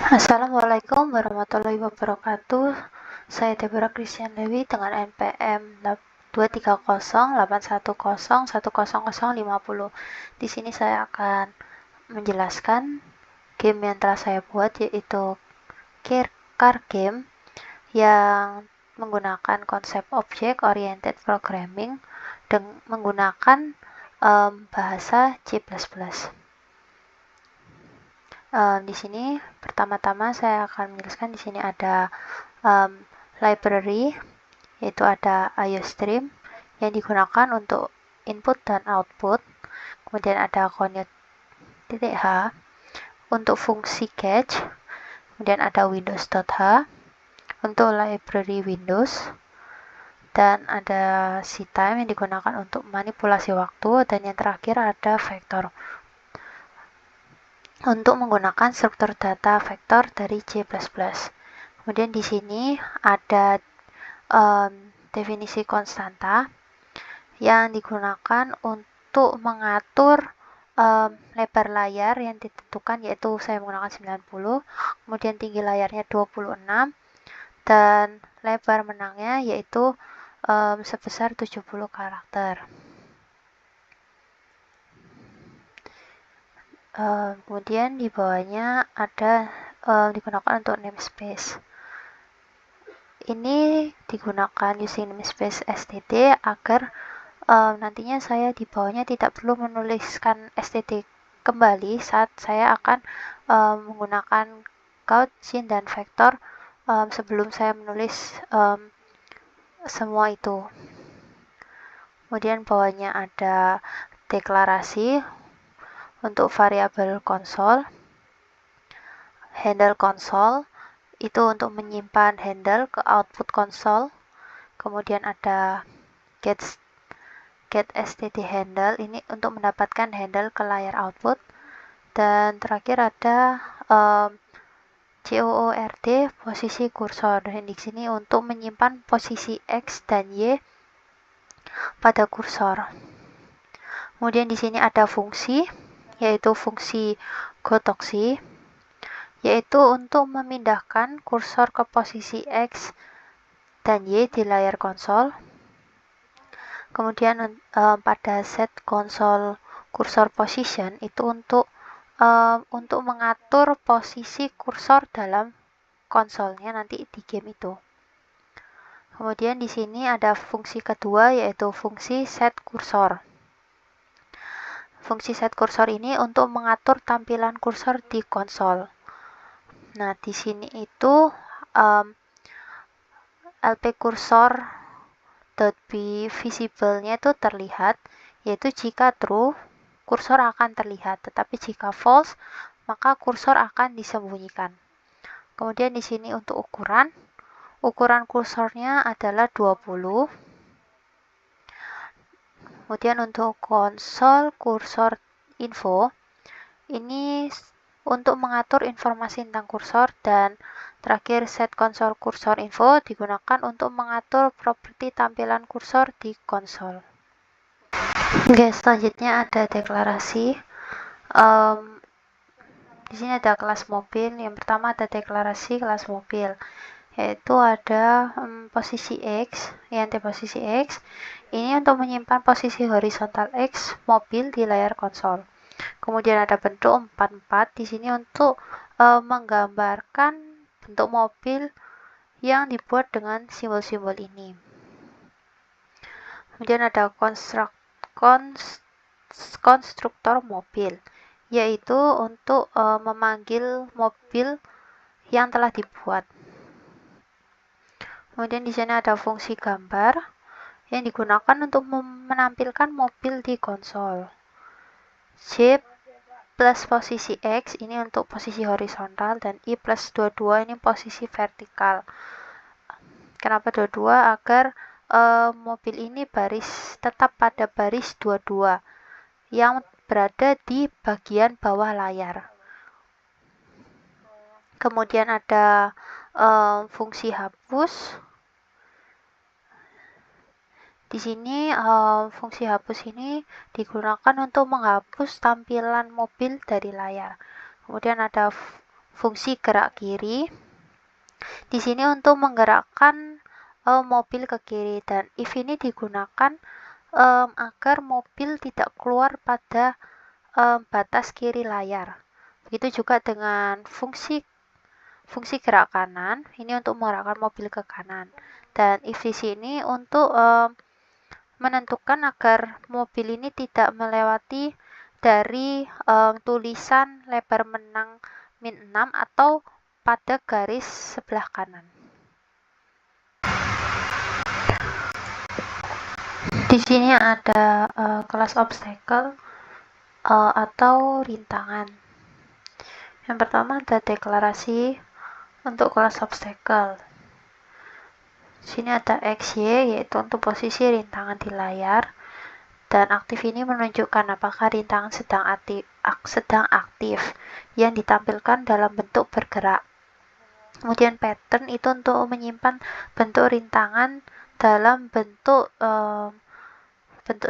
Assalamualaikum warahmatullahi wabarakatuh. Saya Deborah Christian Lewi dengan NPM 23081010050. Di sini saya akan menjelaskan game yang telah saya buat, yaitu car game yang menggunakan konsep object oriented programming dan menggunakan bahasa C++. Di sini pertama-tama saya akan menjelaskan. Di sini ada library, yaitu ada IOStream yang digunakan untuk input dan output. Kemudian ada conut.h untuk fungsi catch. Kemudian ada windows.h untuk library Windows. Dan ada ctime yang digunakan untuk manipulasi waktu. Dan yang terakhir ada vector untuk menggunakan struktur data vektor dari C++. Kemudian di sini ada definisi konstanta yang digunakan untuk mengatur lebar layar yang ditentukan, yaitu saya menggunakan 90, kemudian tinggi layarnya 26, dan lebar menangnya yaitu sebesar 70 karakter. Kemudian di bawahnya ada digunakan untuk namespace. Ini digunakan using namespace std agar nantinya saya di bawahnya tidak perlu menuliskan std kembali saat saya akan menggunakan Gaussian dan vektor sebelum saya menulis semua itu. Kemudian bawahnya ada deklarasi untuk variabel konsol, handle konsol itu untuk menyimpan handle ke output konsol. Kemudian ada get std handle, ini untuk mendapatkan handle ke layar output. Dan terakhir ada COORD, posisi kursor. Dan di sini untuk menyimpan posisi X dan Y pada kursor. Kemudian di sini ada fungsi, yaitu fungsi gotoksi, yaitu untuk memindahkan kursor ke posisi X dan Y di layar konsol. Kemudian pada set console cursor position itu untuk mengatur posisi kursor dalam konsolnya nanti di game itu. Kemudian di sini ada fungsi kedua, yaitu fungsi set kursor. Fungsi set kursor ini untuk mengatur tampilan kursor di konsol. Nah, di sini itu lp cursor.be visible-nya itu terlihat, yaitu jika true kursor akan terlihat, tetapi jika false maka kursor akan disembunyikan. Kemudian di sini untuk ukuran kursornya adalah 20. Kemudian untuk konsol kursor info, ini untuk mengatur informasi tentang kursor. Dan terakhir set konsol kursor info digunakan untuk mengatur properti tampilan kursor di konsol. Oke, selanjutnya ada deklarasi. Di sini ada kelas mobil. Yang pertama ada deklarasi kelas mobil, yaitu ada posisi X, posisi X ini untuk menyimpan posisi horizontal X mobil di layar konsol. Kemudian ada bentuk 44 di sini untuk menggambarkan bentuk mobil yang dibuat dengan simbol-simbol ini. Kemudian ada konstruktor mobil, yaitu untuk memanggil mobil yang telah dibuat. Kemudian di sini ada fungsi gambar yang digunakan untuk menampilkan mobil di konsol. J plus posisi X ini untuk posisi horizontal, dan I plus 22 ini posisi vertikal. Kenapa 22? Agar mobil ini tetap pada baris 22 yang berada di bagian bawah layar. Kemudian ada fungsi hapus. Di sini fungsi hapus ini digunakan untuk menghapus tampilan mobil dari layar. Kemudian ada fungsi gerak kiri. Di sini untuk menggerakkan mobil ke kiri, dan if ini digunakan agar mobil tidak keluar pada batas kiri layar. Begitu juga dengan fungsi gerak kanan, ini untuk menggerakkan mobil ke kanan. Dan if di sini untuk menentukan agar mobil ini tidak melewati dari tulisan lebar menang -6 atau pada garis sebelah kanan. Di sini ada kelas obstacle atau rintangan. Yang pertama ada deklarasi untuk kelas obstacle. Di sini ada XY, yaitu untuk posisi rintangan di layar, dan aktif ini menunjukkan apakah rintangan sedang aktif yang ditampilkan dalam bentuk bergerak. Kemudian pattern itu untuk menyimpan bentuk rintangan dalam bentuk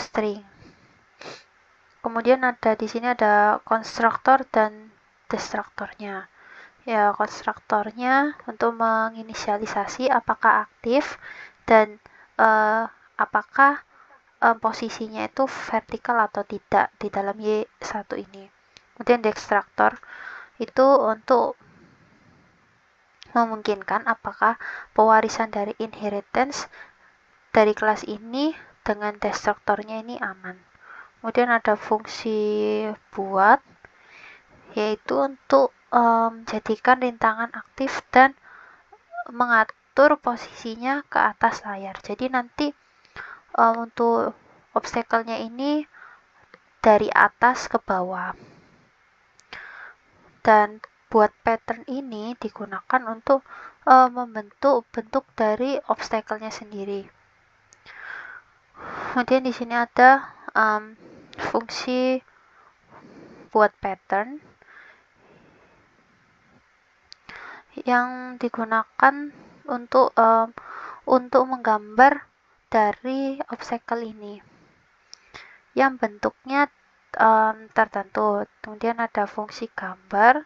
string. Kemudian di sini ada konstruktor dan destruktornya. Ya, konstruktornya untuk menginisialisasi apakah aktif dan apakah posisinya itu vertikal atau tidak di dalam Y1 ini. Kemudian destruktor itu untuk memungkinkan apakah pewarisan dari inheritance dari kelas ini dengan destruktornya ini aman. Kemudian ada fungsi buat, yaitu untuk jadikan rintangan aktif dan mengatur posisinya ke atas layar. Jadi nanti untuk obstacle-nya ini dari atas ke bawah. Dan buat pattern ini digunakan untuk membentuk bentuk dari obstacle-nya sendiri. Kemudian di sini ada fungsi buat pattern yang digunakan untuk menggambar dari obstacle ini yang bentuknya tertentu. Kemudian ada fungsi gambar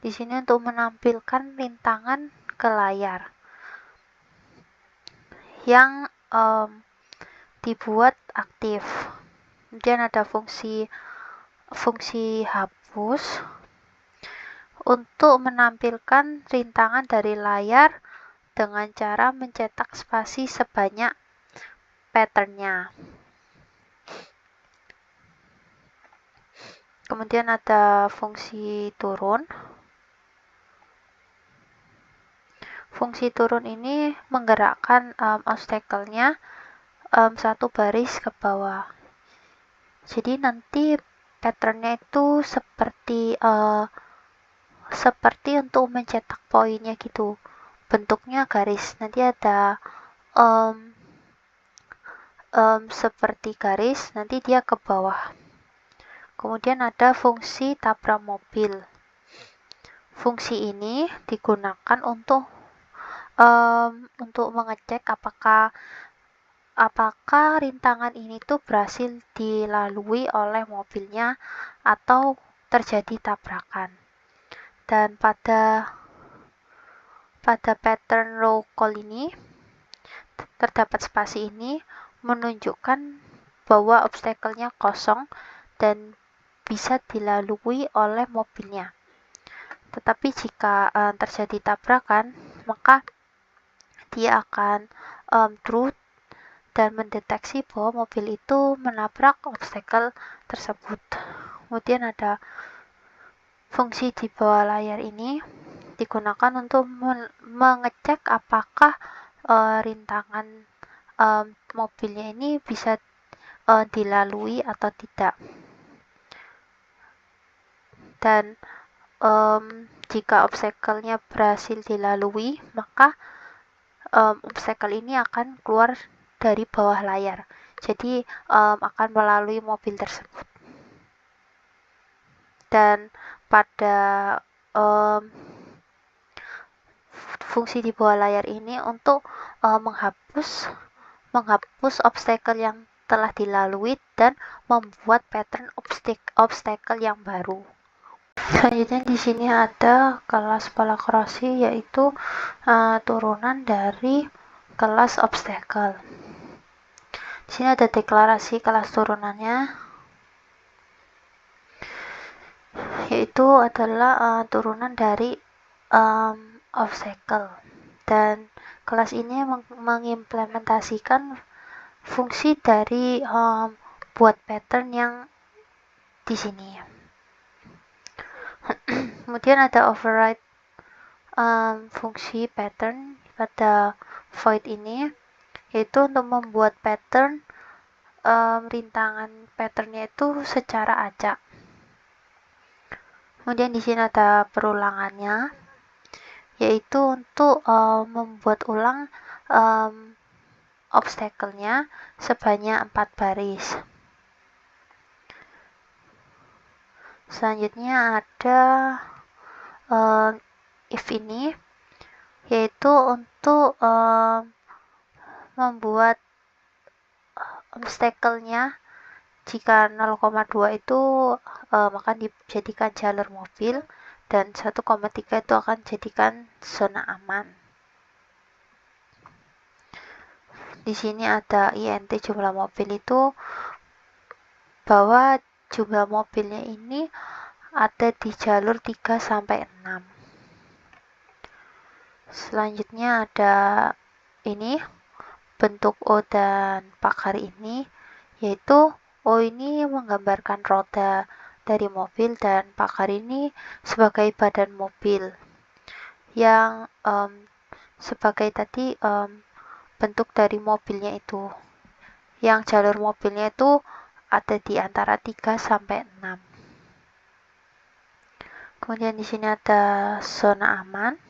di sini untuk menampilkan rintangan ke layar yang dibuat aktif. Kemudian ada fungsi hapus untuk menampilkan rintangan dari layar dengan cara mencetak spasi sebanyak patternnya. Kemudian ada fungsi turun. Fungsi turun ini menggerakkan obstacle-nya satu baris ke bawah. Jadi nanti patternnya itu seperti untuk mencetak poinnya gitu. Bentuknya garis. Nanti ada seperti garis, nanti dia ke bawah. Kemudian ada fungsi tabrak mobil. Fungsi ini digunakan untuk mengecek apakah rintangan ini tuh berhasil dilalui oleh mobilnya atau terjadi tabrakan. Dan pada pattern roll call ini terdapat spasi ini menunjukkan bahwa obstacle-nya kosong dan bisa dilalui oleh mobilnya. Tetapi jika terjadi tabrakan, maka dia akan true dan mendeteksi bahwa mobil itu menabrak obstacle tersebut. Kemudian ada fungsi di bawah layar ini digunakan untuk mengecek apakah rintangan mobilnya ini bisa dilalui atau tidak. Dan jika obstacle-nya berhasil dilalui, maka obstacle ini akan keluar dari bawah layar. Jadi akan melalui mobil tersebut. Dan pada fungsi di bawah layar ini untuk menghapus obstacle yang telah dilalui dan membuat pattern obstacle yang baru. Selanjutnya di sini ada kelas pola korosi, yaitu turunan dari kelas obstacle. Di sini ada deklarasi kelas turunannya, yaitu adalah turunan dari obstacle, dan kelas ini mengimplementasikan fungsi dari buat pattern yang di sini. Kemudian ada override fungsi pattern pada void ini, yaitu untuk membuat pattern rintangan patternnya itu secara acak. Kemudian di sini ada perulangannya, yaitu untuk membuat ulang obstacle-nya sebanyak 4 baris. Selanjutnya ada if ini, yaitu untuk membuat obstacle-nya jika 0,2 itu akan dijadikan jalur mobil, dan 1,3 itu akan dijadikan zona aman. Di sini ada int jumlah mobil itu bahwa jumlah mobilnya ini ada di jalur 3 sampai 6. Selanjutnya ada ini bentuk O dan pakar ini, yaitu O ini menggambarkan roda dari mobil dan pakar ini sebagai badan mobil yang sebagai tadi bentuk dari mobilnya itu, yang jalur mobilnya itu ada di antara 3 sampai 6. Kemudian di sini ada zona aman,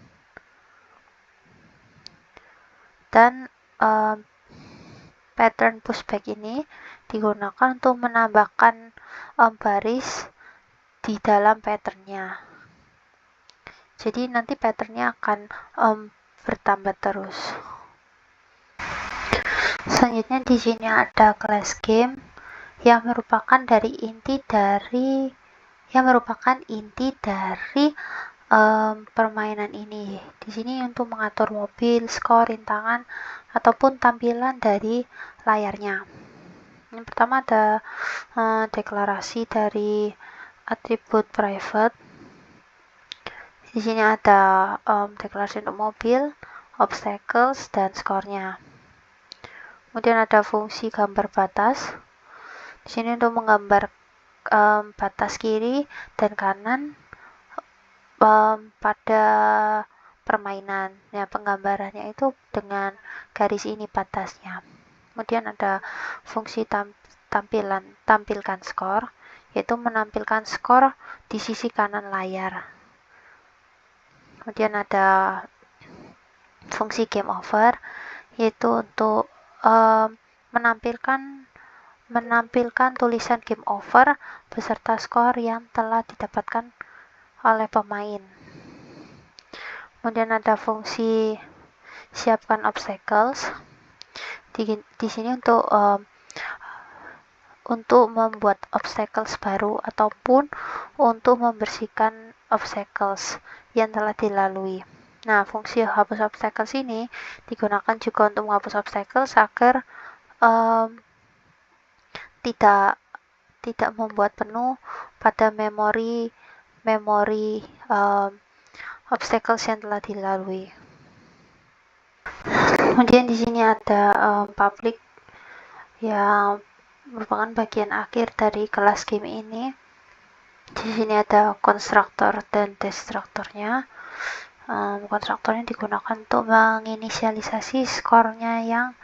dan pattern pushback ini digunakan untuk menambahkan baris di dalam patternnya. Jadi nanti patternnya akan bertambah terus. Selanjutnya di sini ada class game yang merupakan inti dari permainan ini. Di sini untuk mengatur mobil, skor, rintangan, ataupun tampilan dari layarnya. Yang pertama ada deklarasi dari atribut private. Di sini ada deklarasi untuk mobil, obstacles, dan skornya. Kemudian ada fungsi gambar batas. Di sini untuk menggambar batas kiri dan kanan pada permainan. Ya, penggambarannya itu dengan garis ini batasnya. Kemudian ada fungsi tampilkan skor, yaitu menampilkan skor di sisi kanan layar. Kemudian ada fungsi game over, yaitu untuk menampilkan tulisan game over beserta skor yang telah didapatkan oleh pemain. Kemudian ada fungsi siapkan obstacles. Di sini untuk membuat obstacles baru ataupun untuk membersihkan obstacles yang telah dilalui. Nah, fungsi hapus obstacles ini digunakan juga untuk menghapus obstacles agar tidak membuat penuh pada memori obstacles yang telah dilalui. Kemudian di sini ada public yang merupakan bagian akhir dari kelas game ini. Di sini ada konstruktor dan destruktornya. Konstruktornya digunakan untuk menginisialisasi skornya, yang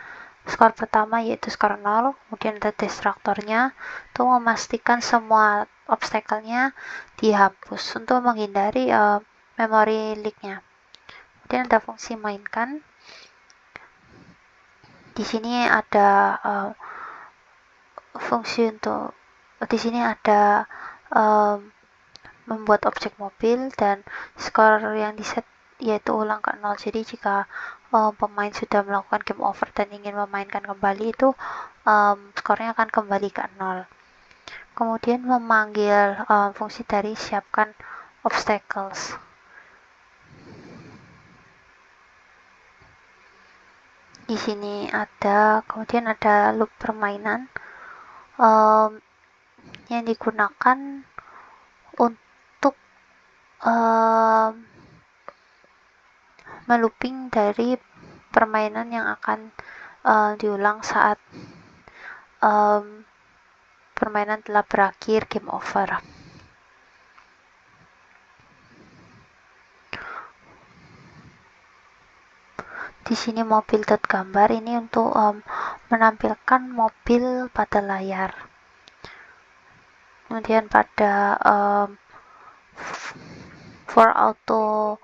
skor pertama yaitu skor 0. Kemudian ada destruktornya untuk memastikan semua obstacle-nya dihapus untuk menghindari memory leak-nya. Kemudian ada fungsi mainkan. Di sini ada membuat objek mobil dan skor yang diset yaitu ulang ke 0. Jadi jika pemain sudah melakukan game over dan ingin memainkan kembali, itu skornya akan kembali ke 0. Kemudian memanggil fungsi dari siapkan obstacles. Di sini kemudian ada loop permainan yang digunakan untuk melooping dari permainan yang akan diulang saat permainan telah berakhir, game over. Di sini mobil.gambar ini untuk menampilkan mobil pada layar. Kemudian pada for auto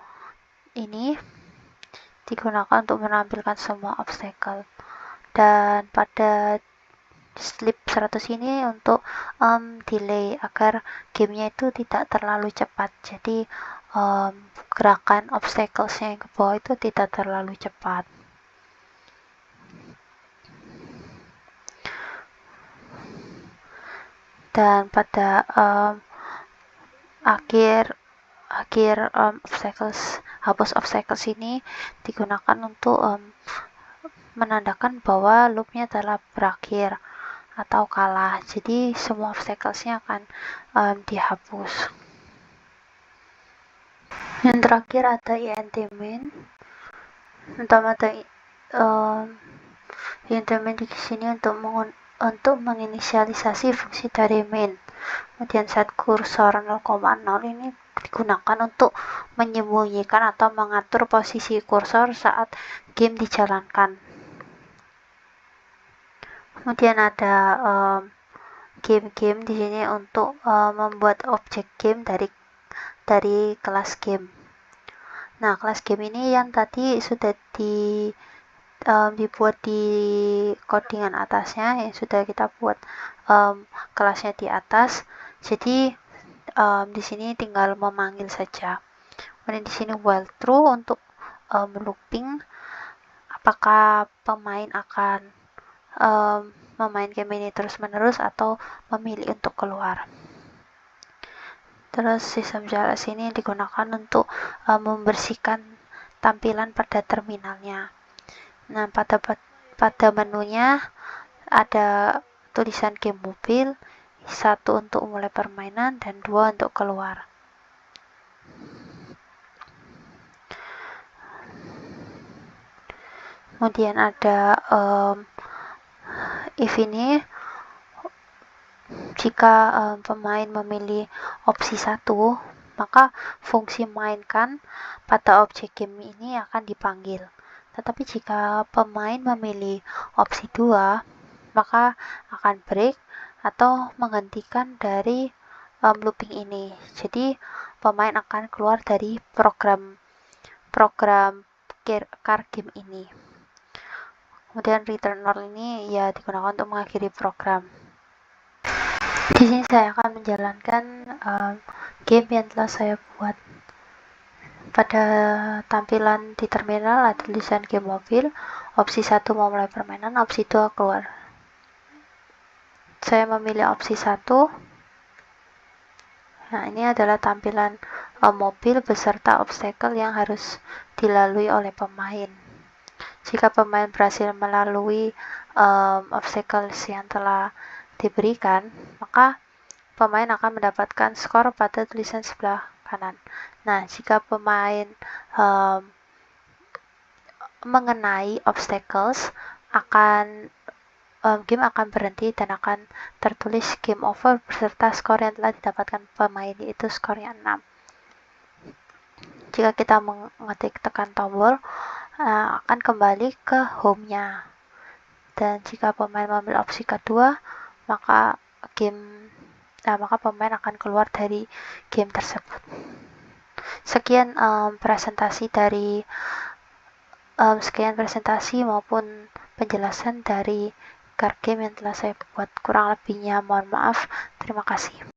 ini digunakan untuk menampilkan semua obstacle. Dan pada slip 100 ini untuk delay agar gamenya itu tidak terlalu cepat. Jadi gerakan obstacles-nya yang ke bawah itu tidak terlalu cepat. Dan pada akhir hapus obstacles ini digunakan untuk menandakan bahwa loopnya telah berakhir atau kalah. Jadi semua obstacles-nya akan dihapus. Yang terakhir ada int main. Int main di sini untuk menginisialisasi fungsi dari main. Kemudian set kursor 0,0 ini digunakan untuk menyembunyikan atau mengatur posisi kursor saat game dijalankan. Kemudian ada game di sini untuk membuat objek game dari kelas game. Nah, kelas game ini yang tadi sudah dibuat di codingan atasnya, yang sudah kita buat kelasnya di atas. Jadi di sini tinggal memanggil saja. Kemudian di sini while true untuk looping apakah pemain akan memainkan game ini terus-menerus atau memilih untuk keluar. Terus sistem JLS ini digunakan untuk membersihkan tampilan pada terminalnya. Nah, pada menunya ada tulisan game mobil, 1 untuk mulai permainan dan 2 untuk keluar. Kemudian ada if ini jika pemain memilih opsi 1, maka fungsi mainkan pada objek game ini akan dipanggil. Tetapi jika pemain memilih opsi 2, maka akan break atau menghentikan dari looping ini. Jadi pemain akan keluar dari program car game ini. Kemudian return all ini ya digunakan untuk mengakhiri program. Di sini saya akan menjalankan game yang telah saya buat. Pada tampilan di terminal ada tulisan game mobil, opsi 1 memulai permainan, opsi 2 keluar. Saya memilih opsi 1. Nah, ini adalah tampilan mobil beserta obstacle yang harus dilalui oleh pemain. Jika pemain berhasil melalui obstacles yang telah diberikan, maka pemain akan mendapatkan skor pada tulisan sebelah kanan. Nah, jika pemain mengenai obstacles, game akan berhenti dan akan tertulis game over beserta skor yang telah didapatkan pemain, yaitu skornya 6. Jika kita mengetik tekan tombol, akan kembali ke home-nya. Dan jika pemain mengambil opsi kedua, maka pemain akan keluar dari game tersebut. Sekian presentasi maupun penjelasan dari card game yang telah saya buat. Kurang lebihnya mohon maaf. Terima kasih.